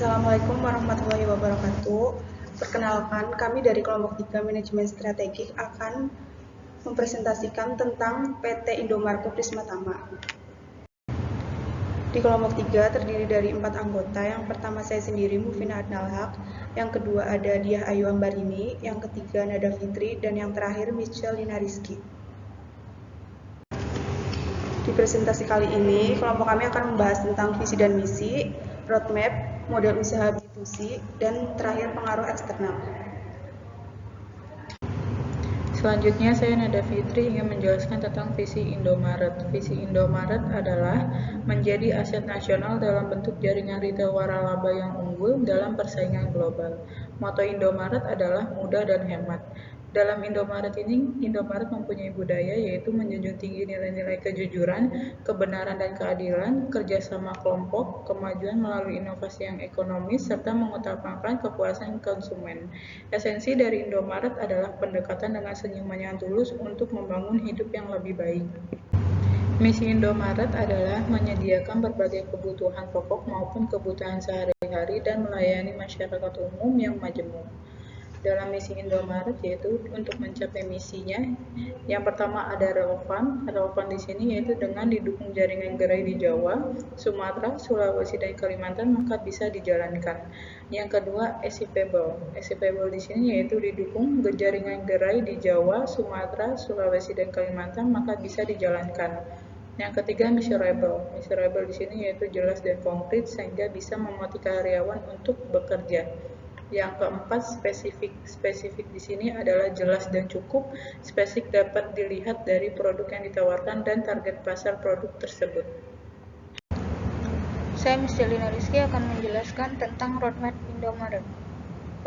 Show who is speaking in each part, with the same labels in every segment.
Speaker 1: Assalamualaikum warahmatullahi wabarakatuh. Perkenalkan, kami dari kelompok 3 Manajemen Strategik akan mempresentasikan tentang PT Indomarko Prisma Tama. Di kelompok 3 terdiri dari 4 anggota. Yang pertama saya sendiri, Mufina Adnalhaq. Yang kedua ada Diah Ayu Ambarini. Yang ketiga Nada Fitri. Dan yang terakhir Michelle Lina Rizky. Di presentasi kali ini, kelompok kami akan membahas tentang visi dan misi, roadmap, model usaha B2C, dan terakhir pengaruh eksternal.
Speaker 2: Selanjutnya, saya Nada Fitri ingin menjelaskan tentang visi Indomaret. Visi Indomaret adalah menjadi aset nasional dalam bentuk jaringan retail waralaba yang unggul dalam persaingan global. Moto Indomaret adalah mudah dan hemat. Dalam Indomaret ini, Indomaret mempunyai budaya yaitu menjunjung tinggi nilai-nilai kejujuran, kebenaran dan keadilan, kerjasama kelompok, kemajuan melalui inovasi yang ekonomis, serta mengutamakan kepuasan konsumen. Esensi dari Indomaret adalah pendekatan dengan senyuman yang tulus untuk membangun hidup yang lebih baik. Misi Indomaret adalah menyediakan berbagai kebutuhan pokok maupun kebutuhan sehari-hari dan melayani masyarakat umum yang majemuk. Dalam misi Indomaret yaitu untuk mencapai misinya, yang pertama ada relevan di sini yaitu dengan didukung jaringan gerai di Jawa, Sumatera, Sulawesi dan Kalimantan maka bisa dijalankan. Yang kedua achievable di sini yaitu didukung jaringan gerai di Jawa, Sumatera, Sulawesi dan Kalimantan maka bisa dijalankan. Yang ketiga measurable di sini yaitu jelas dan konkret sehingga bisa memotivasi karyawan untuk bekerja. Yang keempat, spesifik di sini adalah jelas dan cukup. Spesifik dapat dilihat dari produk yang ditawarkan dan target pasar produk tersebut.
Speaker 3: Saya Michelle Lina Rizky akan menjelaskan tentang roadmap Indomaret.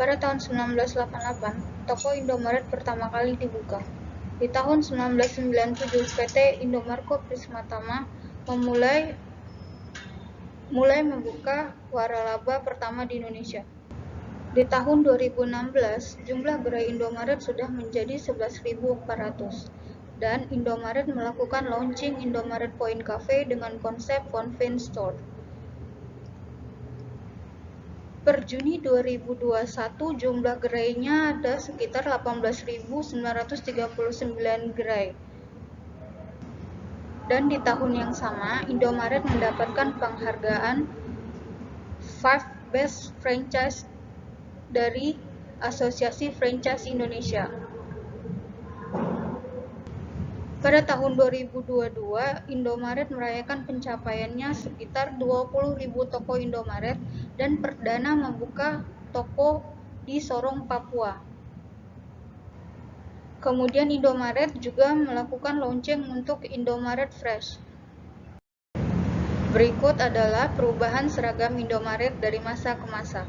Speaker 3: Pada tahun 1988, toko Indomaret pertama kali dibuka. Di tahun 1997, PT Indomarko Prisma Tama mulai membuka waralaba pertama di Indonesia. Di tahun 2016, jumlah gerai Indomaret sudah menjadi 11.400 dan Indomaret melakukan launching Indomaret Point Cafe dengan konsep convenience store. Per Juni 2021, jumlah gerainya ada sekitar 18.939 gerai. Dan di tahun yang sama, Indomaret mendapatkan penghargaan 5 Best Franchise dari Asosiasi Franchise Indonesia. Pada tahun 2022, Indomaret merayakan pencapaiannya sekitar 20.000 toko Indomaret dan perdana membuka toko di Sorong, Papua. Kemudian Indomaret juga melakukan launching untuk Indomaret Fresh. Berikut adalah perubahan seragam Indomaret dari masa ke masa.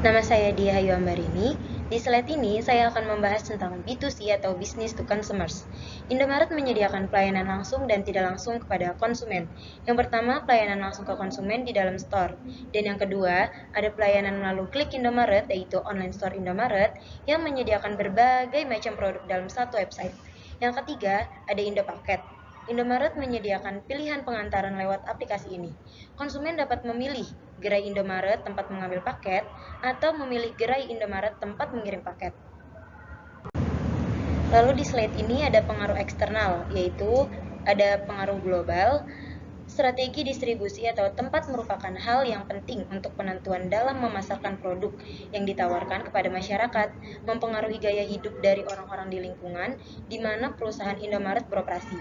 Speaker 4: Nama saya Diah Ayu Ambarini. Di slide ini, saya akan membahas tentang B2C atau Business to Consumers. Indomaret menyediakan pelayanan langsung dan tidak langsung kepada konsumen. Yang pertama, pelayanan langsung ke konsumen di dalam store. Dan yang kedua, ada pelayanan melalui Klik Indomaret, yaitu online store Indomaret, yang menyediakan berbagai macam produk dalam satu website. Yang ketiga, ada Indopaket. Indomaret menyediakan pilihan pengantaran lewat aplikasi ini. Konsumen dapat memilih gerai Indomaret tempat mengambil paket atau memilih gerai Indomaret tempat mengirim paket. Lalu di slide ini ada pengaruh eksternal, yaitu ada pengaruh global. Strategi distribusi atau tempat merupakan hal yang penting untuk penentuan dalam memasarkan produk yang ditawarkan kepada masyarakat, mempengaruhi gaya hidup dari orang-orang di lingkungan di mana perusahaan Indomaret beroperasi.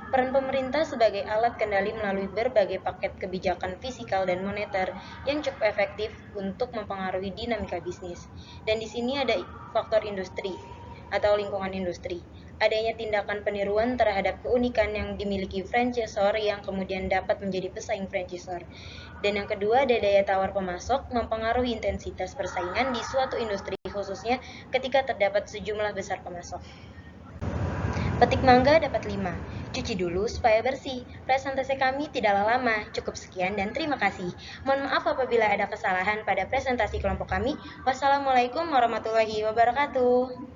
Speaker 4: Peran pemerintah sebagai alat kendali melalui berbagai paket kebijakan fiskal dan moneter yang cukup efektif untuk mempengaruhi dinamika bisnis. Dan di sini ada faktor industri atau lingkungan industri. Adanya tindakan peniruan terhadap keunikan yang dimiliki franchisor yang kemudian dapat menjadi pesaing franchisor. Dan yang kedua ada daya tawar pemasok mempengaruhi intensitas persaingan di suatu industri khususnya ketika terdapat sejumlah besar pemasok. Petik mangga dapat 5. Cuci dulu supaya bersih. Presentasi kami tidaklah lama. Cukup sekian dan terima kasih. Mohon maaf apabila ada kesalahan pada presentasi kelompok kami. Wassalamualaikum warahmatullahi wabarakatuh.